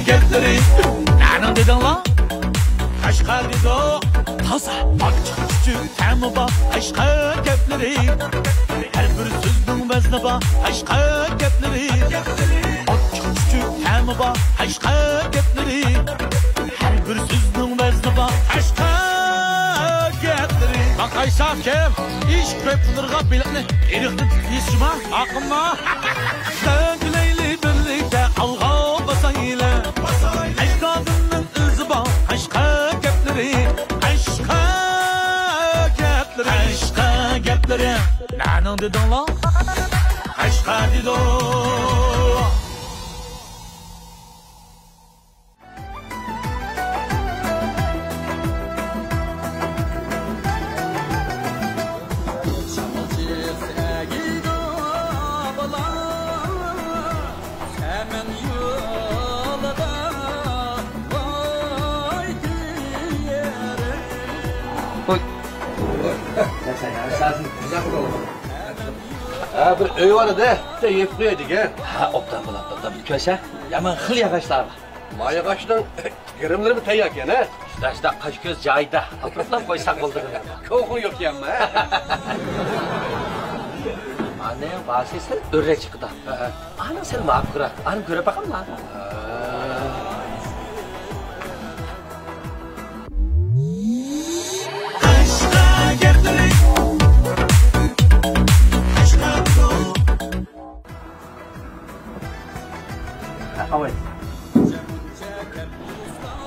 gepleri. Nanin dedin lan? Aşka dedi. Taza. Açık küçük temi var. Aşka gepleri. Her bir sözün vezni var. Aşka gepleri. Açık küçük temi var. Aşka gepleri. Her bir sözün vezni var. Aşka gepleri. Bak Aysa kim? İş köpünürga biletini. Erikli isma. Akımma. Döngüleyli birlikte alğa basayla. Aşkadının izi var. Aşka gepleri. Aşka gepleri. Aşka gepleri. Nanin dedin lan? Aşka dedi. Bir öy var da, de yepkiydik ha. Ha, optan bulan köşe. Yaman xil yağaçlar var. Ma yağaçtan girimleri mi tayyak yani ha? İşte kaş göz cayda. Atıflan koysak oldu. Kokun yok yani ha. Anne bazı sen örnek çıktı. Anam sen maaf kırak. Anam göre bakalım lan.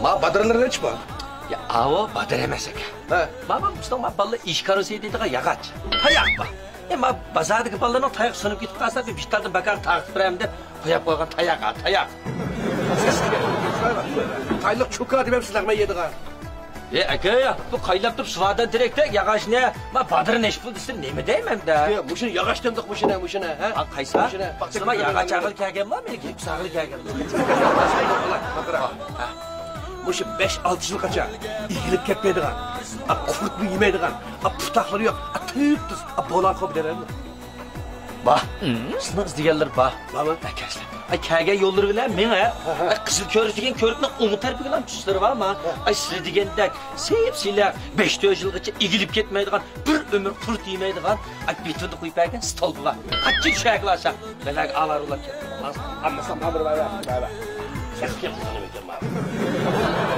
Ma badırlarına çıkma. Ya ava badır emesek. Ha. Babam işte ma balı iş karısı dedi ki yağaç. Tayak bak. Ma bazardaki ballarına tayak sınıp gitip kalsa bir piştardım bakar takip verem de koyup koygan tayak ha tayak. Taylık çuka demem silahma yedik ha. Aka ya bu kaylap durup sıvadan direkte yağaç ne? Ma badırın eş buldusun ne mi değmem de. Ya muşun yağaç demdik muşuna ha. Ha kaysa? Sıma yağaç ağıl kâgem var mı? Yüksek ağıl kâgem. Muşu 5-6 yıl kaça. İgilip ketmeydik ha. Kurt mu yemeydik ha. Putakları yok. Tüyüp tuz. Boğulan kopu dener mi? Bah. Sınız diyorlar bah. Baba. Arkadaşlar. Ay kâge yolları bilen men ha. Kızıl körüz degen körükne unutar bilen tüsleri var mı? Ay size degenden seyip siler 5-4 yıl kaça igilip ketmeydigan bir ömür kurt yemeydigan ay betonu koyup bergen stol bular. Kaççı şaklaşa. Belak alar ular. Anlasam haber ver. Ses kim sana veriyorum abi.